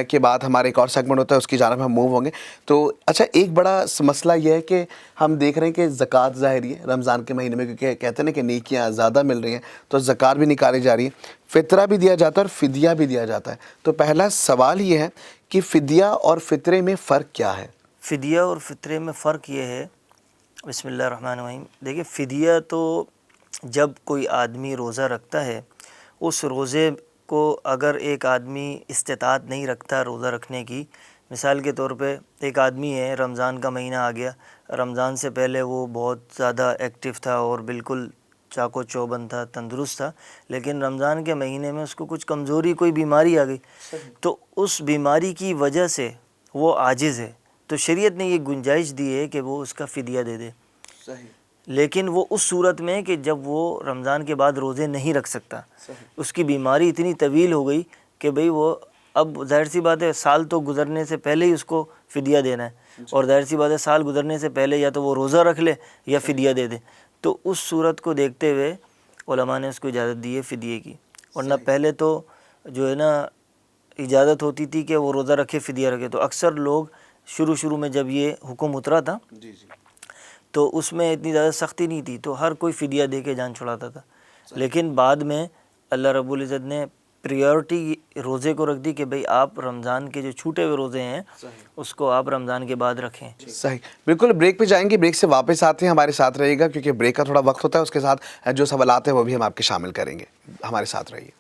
S2: کے بعد ہمارا ایک اور سیگمنٹ ہوتا ہے، اس کی جانب ہم موو ہوں گے. تو اچھا، ایک بڑا مسئلہ یہ ہے کہ ہم دیکھ رہے ہیں کہ زکوٰۃ ظاہری ہے رمضان کے مہینے میں، کیونکہ کہتے ہیں نا کہ نیکیاں زیادہ مل رہی ہیں تو زکوٰۃ بھی نکالی جا رہی ہے، فطرہ بھی دیا جاتا ہے اور فدیہ بھی دیا جاتا ہے. تو پہلا سوال یہ ہے کہ فدیہ اور فطرے میں فرق کیا ہے؟
S1: فدیہ اور فطرے میں فرق یہ ہے، بسم اللہ الرحمن الرحیم. دیکھیے فدیہ تو جب کوئی آدمی روزہ رکھتا ہے، اس روزے کو اگر ایک آدمی استطاعت نہیں رکھتا روزہ رکھنے کی، مثال کے طور پہ ایک آدمی ہے، رمضان کا مہینہ آ گیا، رمضان سے پہلے وہ بہت زیادہ ایکٹیو تھا اور بالکل چاق و چوبند تھا، تندرست تھا، لیکن رمضان کے مہینے میں اس کو کچھ کمزوری، کوئی بیماری آ گئی، تو اس بیماری کی وجہ سے وہ عاجز ہے، تو شریعت نے یہ گنجائش دی ہے کہ وہ اس کا فدیہ دے دے. لیکن وہ اس صورت میں کہ جب وہ رمضان کے بعد روزے نہیں رکھ سکتا، اس کی بیماری اتنی طویل ہو گئی کہ بھئی وہ اب ظاہر سی بات ہے سال تو گزرنے سے پہلے ہی اس کو فدیہ دینا ہے، اور ظاہر سی بات ہے سال گزرنے سے پہلے یا تو وہ روزہ رکھ لے یا فدیہ دے دے. تو اس صورت کو دیکھتے ہوئے علماء نے اس کو اجازت دی ہے فدیے کی، ورنہ پہلے تو جو ہے نا اجازت ہوتی تھی کہ وہ روزہ رکھے فدیہ رکھے. تو اکثر لوگ شروع میں جب یہ حکم اترا تھا تو اس میں اتنی زیادہ سختی نہیں تھی، تو ہر کوئی فدیہ دے کے جان چھڑاتا تھا. لیکن بعد میں اللہ رب العزت نے پریورٹی روزے کو رکھ دی کہ بھئی آپ رمضان کے جو چھوٹے ہوئے روزے ہیں اس کو آپ رمضان کے بعد رکھیں.
S2: صحیح بالکل. بریک پہ جائیں گے، بریک سے واپس آتے ہیں، ہمارے ساتھ رہیے گا کیونکہ بریک کا تھوڑا وقت ہوتا ہے، اس کے ساتھ جو سوالات ہیں وہ بھی ہم آپ کے شامل کریں گے. ہمارے ساتھ رہیے.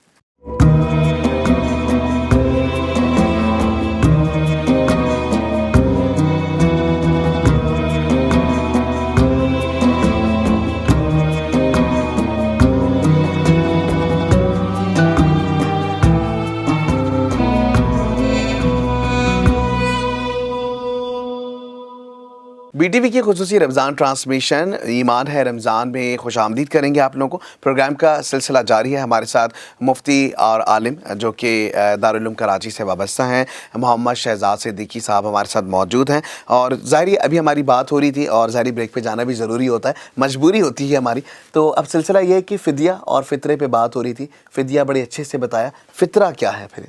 S2: بی ٹی وی کی خصوصی رمضان ٹرانسمیشن ایمان ہے رمضان میں خوش آمدید کریں گے آپ لوگوں کو. پروگرام کا سلسلہ جاری ہے. ہمارے ساتھ مفتی اور عالم جو کہ دارالعلوم کراچی سے وابستہ ہیں، محمد شہزاد صدیقی صاحب ہمارے ساتھ موجود ہیں. اور ظاہری ابھی ہماری بات ہو رہی تھی اور ظاہری بریک پہ جانا بھی ضروری ہوتا ہے، مجبوری ہوتی ہے ہماری. تو اب سلسلہ یہ ہے کہ فدیہ اور فطرے پہ بات ہو رہی تھی. فدیہ بڑے اچھے سے بتایا، فطرہ کیا ہے پھر؟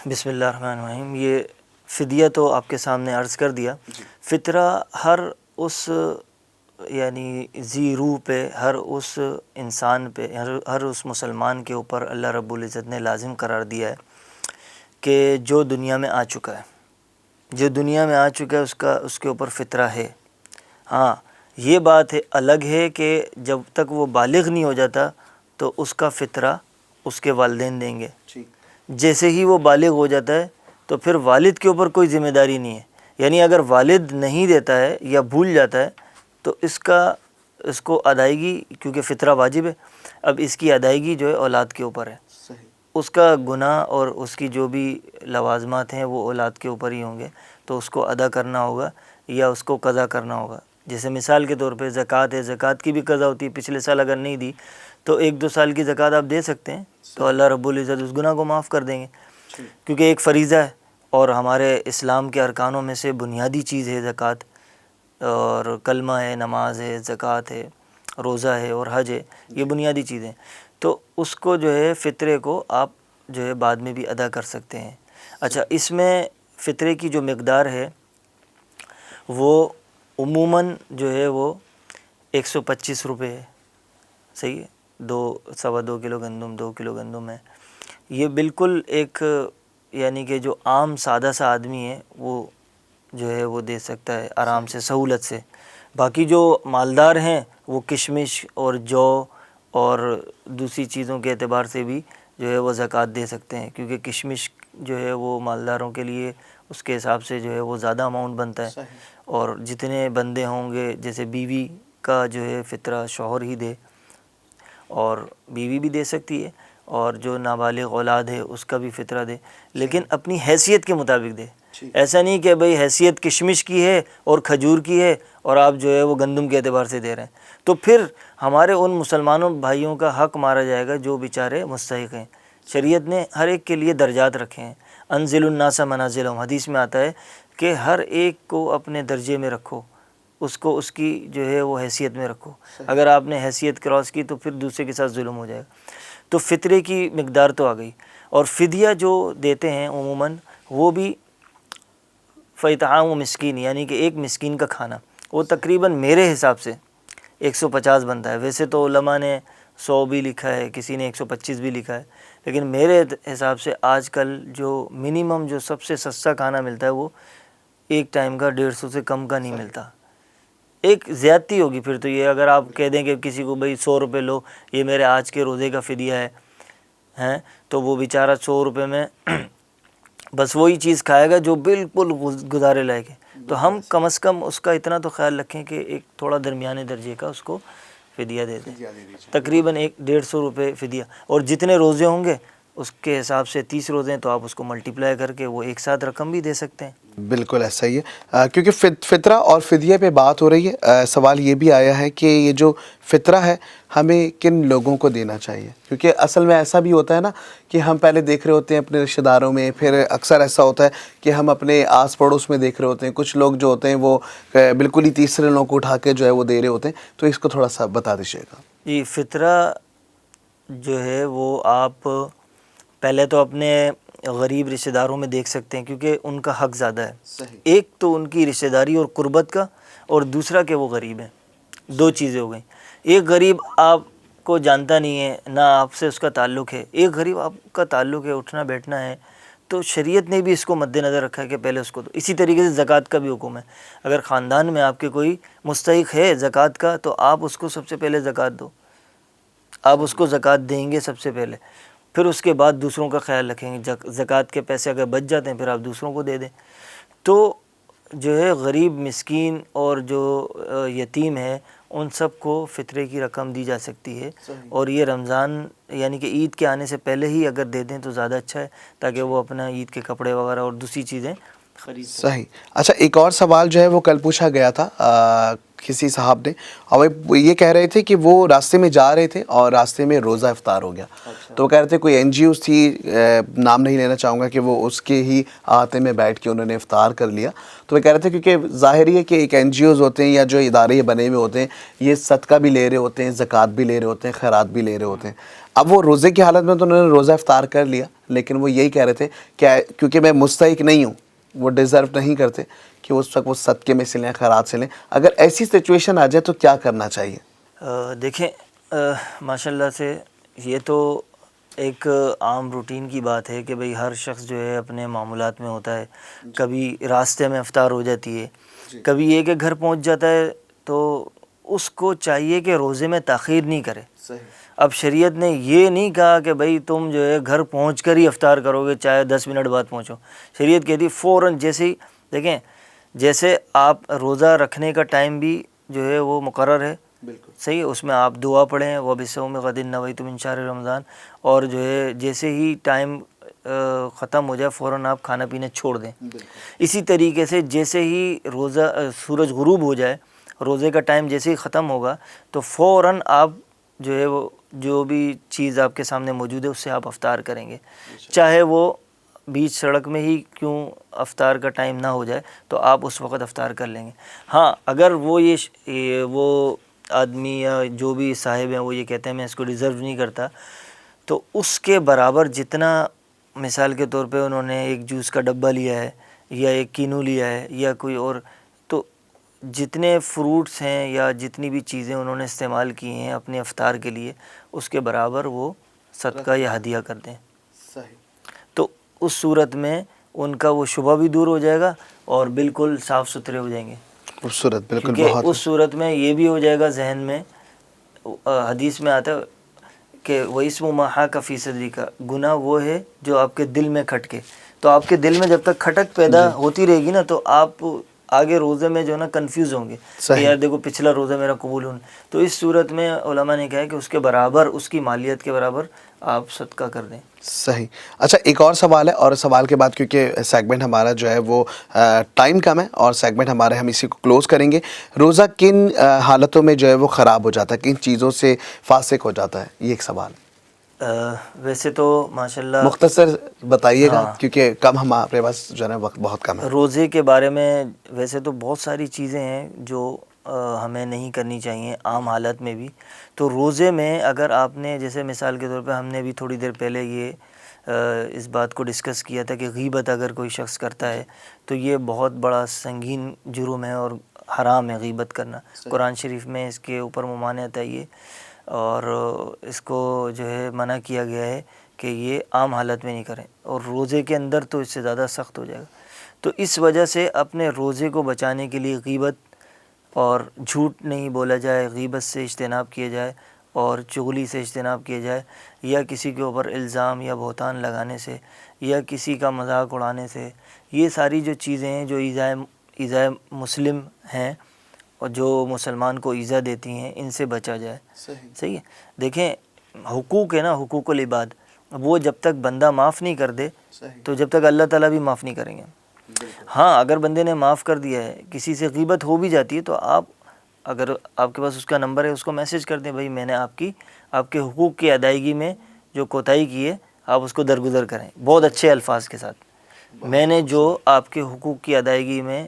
S1: بسم اللہ الرحمن الرحیم. یہ فدیہ تو آپ کے سامنے عرض کر دیا. فطرہ ہر اس یعنی ذی روح پہ، ہر اس انسان پہ، ہر اس مسلمان کے اوپر اللہ رب العزت نے لازم قرار دیا ہے کہ جو دنیا میں آ چکا ہے، جو دنیا میں آ چکا ہے اس کے اوپر فطرہ ہے. ہاں یہ بات ہے الگ ہے کہ جب تک وہ بالغ نہیں ہو جاتا تو اس کا فطرہ اس کے والدین دیں گے. جیسے ہی وہ بالغ ہو جاتا ہے تو پھر والد کے اوپر کوئی ذمہ داری نہیں ہے. یعنی اگر والد نہیں دیتا ہے یا بھول جاتا ہے تو اس کا اس کو ادائیگی، کیونکہ فطرہ واجب ہے، اب اس کی ادائیگی جو ہے اولاد کے اوپر ہے. اس کا گناہ اور اس کی جو بھی لوازمات ہیں وہ اولاد کے اوپر ہی ہوں گے، تو اس کو ادا کرنا ہوگا یا اس کو قضا کرنا ہوگا. جیسے مثال کے طور پہ زکوٰۃ ہے، زکوٰۃ کی بھی قضا ہوتی ہے. پچھلے سال اگر نہیں دی تو 1-2 سال کی زکوٰۃ آپ دے سکتے ہیں، تو اللہ رب العزت اس گناہ کو معاف کر دیں گے، کیونکہ ایک فریضہ ہے اور ہمارے اسلام کے ارکانوں میں سے بنیادی چیز ہے زکوٰۃ، اور کلمہ ہے، نماز ہے، زکوٰۃ ہے، روزہ ہے اور حج ہے، یہ بنیادی چیزیں. تو اس کو جو ہے فطرے کو آپ جو ہے بعد میں بھی ادا کر سکتے ہیں. اچھا، اس میں فطرے کی جو مقدار ہے وہ عموماً جو ہے وہ 125 روپے ہے. صحیح ہے، 2 کلو گندم، 2 کلو گندم ہے. یہ بالکل ایک یعنی کہ جو عام سادہ سا آدمی ہے وہ جو ہے وہ دے سکتا ہے آرام سے، سہولت سے. باقی جو مالدار ہیں وہ کشمش اور جو اور دوسری چیزوں کے اعتبار سے بھی جو ہے وہ زکوٰۃ دے سکتے ہیں، کیونکہ کشمش جو ہے وہ مالداروں کے لیے اس کے حساب سے جو ہے وہ زیادہ اماؤنٹ بنتا ہے. اور جتنے بندے ہوں گے، جیسے بیوی کا جو ہے فطرہ شوہر ہی دے، اور بیوی بھی دے سکتی ہے، اور جو نابالغ اولاد ہے اس کا بھی فطرہ دے، لیکن اپنی حیثیت کے مطابق دے. ایسا نہیں کہ بھئی حیثیت کشمش کی ہے اور کھجور کی ہے اور آپ جو ہے وہ گندم کے اعتبار سے دے رہے ہیں، تو پھر ہمارے ان مسلمانوں بھائیوں کا حق مارا جائے گا جو بیچارے مستحق ہیں. شریعت نے ہر ایک کے لیے درجات رکھے ہیں. انزل الناس منازلہم، حدیث میں آتا ہے کہ ہر ایک کو اپنے درجے میں رکھو، اس کو اس کی جو ہے وہ حیثیت میں رکھو. اگر آپ نے حیثیت کراس کی تو پھر دوسرے کے ساتھ ظلم ہو جائے گا. تو فطرے کی مقدار تو آ گئی. اور فدیہ جو دیتے ہیں عموماً وہ بھی فَإِطْعَامُ مسکین، یعنی کہ ایک مسکین کا کھانا. وہ تقریباً میرے حساب سے 150 بنتا ہے. ویسے تو علماء نے 100 بھی لکھا ہے، کسی نے 125 بھی لکھا ہے، لیکن میرے حساب سے آج کل جو منیمم جو سب سے سستا کھانا ملتا ہے وہ ایک ٹائم کا 150 سے کم کا نہیں ملتا. ایک زیادتی ہوگی پھر تو یہ، اگر آپ کہہ دیں کہ کسی کو بھئی 100 روپے لو، یہ میرے آج کے روزے کا فدیہ ہے، تو وہ بیچارہ 100 روپے میں بس وہی چیز کھائے گا جو بالکل گزارے لائق ہے. تو ہم کم از کم اس کا اتنا تو خیال رکھیں کہ ایک تھوڑا درمیانے درجے کا اس کو فدیہ دے دیں، تقریباً 150 روپے فدیہ. اور جتنے روزے ہوں گے اس کے حساب سے 30 روزے ہیں تو آپ اس کو ملٹیپلائی کر کے وہ ایک ساتھ رقم بھی دے سکتے ہیں.
S2: بالکل ایسا ہی ہے، کیونکہ فطرہ اور فدیہ پہ بات ہو رہی ہے. سوال یہ بھی آیا ہے کہ یہ جو فطرہ ہے ہمیں کن لوگوں کو دینا چاہیے، کیونکہ اصل میں ایسا بھی ہوتا ہے نا کہ ہم پہلے دیکھ رہے ہوتے ہیں اپنے رشتہ داروں میں، پھر اکثر ایسا ہوتا ہے کہ ہم اپنے آس پڑوس میں دیکھ رہے ہوتے ہیں کچھ لوگ جو ہوتے ہیں وہ بالکل ہی تیسرے لوگوں کو اٹھا کے جو ہے وہ دے رہے ہوتے ہیں. تو اس کو تھوڑا سا بتا دیجیے گا.
S1: جی، فطرہ جو ہے وہ آپ پہلے تو اپنے غریب رشتہ داروں میں دیکھ سکتے ہیں، کیونکہ ان کا حق زیادہ ہے. ایک تو ان کی رشتہ داری اور قربت کا، اور دوسرا کہ وہ غریب ہیں. 2 چیزیں ہو گئیں. ایک غریب آپ کو جانتا نہیں ہے، نہ آپ سے اس کا تعلق ہے، ایک غریب آپ کا تعلق ہے، اٹھنا بیٹھنا ہے، تو شریعت نے بھی اس کو مد نظر رکھا ہے کہ پہلے اس کو دو. اسی طریقے سے زکوٰۃ کا بھی حکم ہے. اگر خاندان میں آپ کے کوئی مستحق ہے زکوٰۃ کا تو آپ اس کو سب سے پہلے زکوٰۃ دو. آپ اس کو زکوٰۃ دیں گے سب سے پہلے، پھر اس کے بعد دوسروں کا خیال رکھیں گے. زکوٰۃ کے پیسے اگر بچ جاتے ہیں پھر آپ دوسروں کو دے دیں. تو جو ہے غریب، مسکین اور جو یتیم ہے ان سب کو فطرے کی رقم دی جا سکتی ہے. اور یہ رمضان یعنی کہ عید کے آنے سے پہلے ہی اگر دے دیں تو زیادہ اچھا ہے، تاکہ وہ اپنا عید کے کپڑے وغیرہ اور دوسری چیزیں خرید سکیں.
S2: صحیح. اچھا، ایک اور سوال جو ہے وہ کل پوچھا گیا تھا کسی صاحب نے، اور وہ یہ کہہ رہے تھے کہ وہ راستے میں جا رہے تھے اور راستے میں روزہ افطار ہو گیا. تو وہ کہہ رہے تھے کوئی NGOs تھی، نام نہیں لینا چاہوں گا، کہ وہ اس کے ہی آتے میں بیٹھ کے انہوں نے افطار کر لیا. تو وہ کہہ رہے تھے کیونکہ ظاہر ہی ہے کہ ایک NGOs ہوتے ہیں یا جو ادارے بنے ہوئے ہوتے ہیں یہ صدقہ بھی لے رہے ہوتے ہیں، زکوٰۃ بھی لے رہے ہوتے ہیں، خیرات بھی لے رہے ہوتے ہیں. اب وہ روزے کی حالت میں تو انہوں نے روزہ افطار کر لیا، لیکن وہ یہی کہہ رہے تھے کہ کیونکہ میں مستحق نہیں ہوں، وہ ڈیزرو نہیں کرتے کہ اس وقت وہ صدقے میں سے لیں، خیرات سے لیں. اگر ایسی سچویشن آ جائے تو کیا کرنا چاہیے؟
S1: دیکھیں، ماشاءاللہ سے یہ تو ایک عام روٹین کی بات ہے کہ بھئی ہر شخص جو ہے اپنے معمولات میں ہوتا ہے. کبھی راستے میں افطار ہو جاتی ہے، کبھی یہ کہ گھر پہنچ جاتا ہے، تو اس کو چاہیے کہ روزے میں تاخیر نہیں کرے. اب شریعت نے یہ نہیں کہا کہ بھئی تم جو ہے گھر پہنچ کر ہی افطار کرو گے، چاہے 10 منٹ بعد پہنچو. شریعت کہتی فوراً جیسے ہی، دیکھیں جیسے آپ روزہ رکھنے کا ٹائم بھی جو ہے وہ مقرر ہے صحیح ہے. اس میں آپ دعا پڑھیں وَبِصَوْمِ غَدٍ نَوَيْتُ مِنْ شَهْرِ رمضان, اور جو ہے جیسے ہی ٹائم ختم ہو جائے فوراً آپ کھانا پینا چھوڑ دیں. اسی طریقے سے جیسے ہی روزہ سورج غروب ہو جائے, روزے کا ٹائم جیسے ہی ختم ہوگا تو فوراً آپ جو ہے وہ جو بھی چیز آپ کے سامنے موجود ہے اس سے آپ افطار کریں گے, چاہے وہ بیچ سڑک میں ہی کیوں افطار کا ٹائم نہ ہو جائے تو آپ اس وقت افطار کر لیں گے. ہاں اگر وہ وہ آدمی یا جو بھی صاحب ہیں وہ یہ کہتے ہیں میں اس کو ڈیزرو نہیں کرتا, تو اس کے برابر جتنا مثال کے طور پہ انہوں نے ایک جوس کا ڈبہ لیا ہے یا ایک کینو لیا ہے یا کوئی اور, تو جتنے فروٹس ہیں یا جتنی بھی چیزیں انہوں نے استعمال کی ہیں اپنے افطار کے لیے اس کے برابر وہ صدقہ یا ہدیہ کر دیں. تو اس صورت میں ان کا وہ شبہ بھی دور ہو جائے گا اور بالکل صاف ستھرے ہو جائیں گے.
S2: خوبصورت, بالکل.
S1: کیونکہ
S2: بہت
S1: اس صورت میں یہ بھی ہو جائے گا ذہن میں, حدیث میں آتا ہے کہ وَإِسْمُ مَا حَاكَ فِي صَدْرِكَ, گناہ وہ ہے جو آپ کے دل میں کھٹکے. تو آپ کے دل میں جب تک کھٹک پیدا ہوتی رہے گی نا تو آپ آگے روزے میں جو ہے نا کنفیوز ہوں گے کہ یار دیکھو پچھلا روزہ میرا قبول ہونا. تو اس صورت میں علماء نے کہا ہے کہ اس کے برابر, اس کی مالیت کے برابر آپ صدقہ کر دیں.
S2: صحیح. اچھا ایک اور سوال ہے, اور سوال کے بعد کیونکہ سیگمنٹ ہمارا جو ہے وہ ٹائم کم ہے اور سیگمنٹ ہمارے ہم اسی کو کلوز کریں گے. روزہ کن حالتوں میں جو ہے وہ خراب ہو جاتا ہے, کن چیزوں سے فاسق ہو جاتا ہے, یہ ایک سوال.
S1: ویسے تو ماشاءاللہ
S2: مختصر بتائیے گا کیونکہ کم ہمارے پاس جو ہے نا وقت بہت کم ہے.
S1: روزے کے بارے میں ویسے تو بہت ساری چیزیں ہیں جو ہمیں نہیں کرنی چاہیے عام حالت میں بھی. تو روزے میں اگر آپ نے جیسے مثال کے طور پہ ہم نے بھی تھوڑی دیر پہلے یہ اس بات کو ڈسکس کیا تھا کہ غیبت اگر کوئی شخص کرتا ہے تو یہ بہت بڑا سنگین جرم ہے اور حرام ہے غیبت کرنا. قرآن شریف میں اس کے اوپر ممانعت ہے یہ, اور اس کو جو ہے منع کیا گیا ہے کہ یہ عام حالت میں نہیں کریں, اور روزے کے اندر تو اس سے زیادہ سخت ہو جائے گا. تو اس وجہ سے اپنے روزے کو بچانے کے لیے غیبت اور جھوٹ نہیں بولا جائے, غیبت سے اجتناب کیا جائے اور چغلی سے اجتناب کیا جائے, یا کسی کے اوپر الزام یا بہتان لگانے سے یا کسی کا مذاق اڑانے سے. یہ ساری جو چیزیں ہیں جو ایذائے مسلم ہیں اور جو مسلمان کو ایذا دیتی ہیں ان سے بچا جائے. صحیح ہے. دیکھیں حقوق ہے نا, حقوق العباد, وہ جب تک بندہ معاف نہیں کر دے تو جب تک اللہ تعالیٰ بھی معاف نہیں کریں گے. ہاں اگر بندے نے معاف کر دیا ہے, کسی سے غیبت ہو بھی جاتی ہے تو آپ اگر آپ کے پاس اس کا نمبر ہے اس کو میسج کر دیں, بھائی میں نے آپ کے حقوق کی ادائیگی میں جو کوتاہی کی ہے آپ اس کو درگزر کریں بہت اچھے الفاظ کے ساتھ. میں نے جو آپ کے حقوق کی ادائیگی میں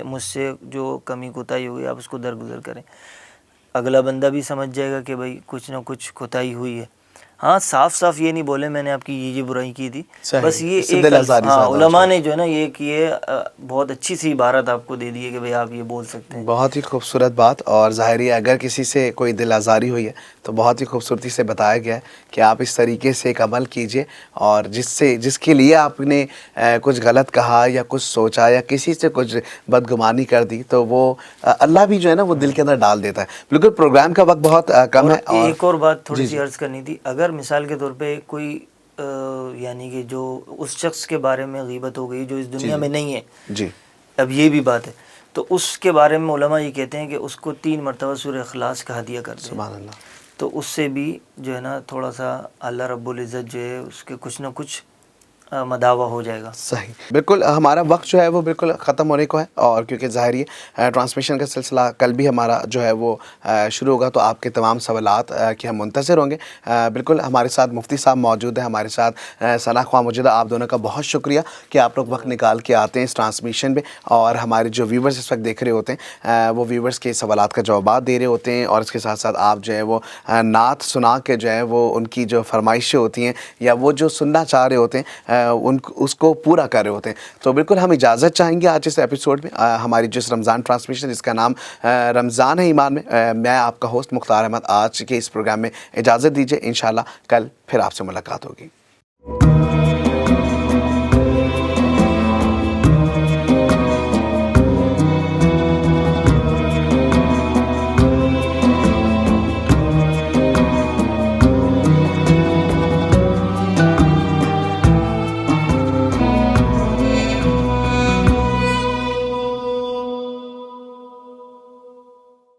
S1: مجھ سے جو کمی کوتاہی ہوئی آپ اس کو درگزر کریں. اگلا بندہ بھی سمجھ جائے گا کہ بھائی کچھ نہ کچھ کوتاہی ہوئی ہے. ہاں صاف صاف یہ نہیں بولے میں نے آپ کی یہ برائی کی تھی, بس یہ ایک علماء نے جو ہے نا یہ بہت اچھی سی عبارت آپ کو دے دی ہے کہ بھئی آپ یہ بول سکتے ہیں.
S2: بہت ہی خوبصورت بات, اور ظاہری ہے اگر کسی سے کوئی دل آزاری ہوئی ہے تو بہت ہی خوبصورتی سے بتایا گیا ہے کہ آپ اس طریقے سے ایک عمل کیجئے, اور جس کے لیے آپ نے کچھ غلط کہا یا کچھ سوچا یا کسی سے کچھ بدگمانی کر دی تو وہ اللہ بھی جو ہے نا وہ دل کے اندر ڈال دیتا ہے. بالکل پروگرام کا وقت بہت کم ہے.
S1: اور ایک اور بات تھوڑی سی عرض کرنی تھی, اگر مثال کے طور پہ کوئی یعنی کہ جو اس شخص کے بارے میں غیبت ہو گئی جو اس دنیا میں نہیں ہے,
S2: جی
S1: اب یہ بھی بات ہے, تو اس کے بارے میں علماء یہ کہتے ہیں کہ اس کو 3 مرتبہ سورہ اخلاص کا ہدیہ کر دیں.
S2: سبحان اللہ.
S1: تو اس سے بھی جو ہے نا تھوڑا سا اللہ رب العزت جو ہے اس کے کچھ نہ کچھ مداوع ہو جائے گا.
S2: صحیح. بالکل ہمارا وقت جو ہے وہ بالکل ختم ہونے کو ہے, اور کیونکہ ظاہری ٹرانسمیشن کا سلسلہ کل بھی ہمارا جو ہے وہ شروع ہوگا, تو آپ کے تمام سوالات کے ہم منتظر ہوں گے. بالکل ہمارے ساتھ مفتی صاحب موجود ہیں, ہمارے ساتھ ثنا خواہ موجودہ. آپ دونوں کا بہت شکریہ کہ آپ لوگ وقت نکال کے آتے ہیں اس ٹرانسمیشن میں, اور ہمارے جو ویورز اس وقت دیکھ رہے ہوتے ہیں وہ ویورز کے سوالات کا جوابات دے رہے ہوتے ہیں, اور اس کے ساتھ ساتھ آپ جو ہے وہ نعت سنا کے جو ہے وہ ان کی جو فرمائشیں ہوتی ہیں یا وہ جو سننا چاہ رہے ہوتے ہیں اس کو پورا کر رہے ہوتے ہیں. تو بالکل ہم اجازت چاہیں گے آج اس ایپیسوڈ میں, ہماری جس رمضان ٹرانسمیشن جس کا نام رمضان ہے ایمان میں آپ کا ہوسٹ مختار احمد آج کے اس پروگرام میں اجازت دیجیے. انشاءاللہ کل پھر آپ سے ملاقات ہوگی.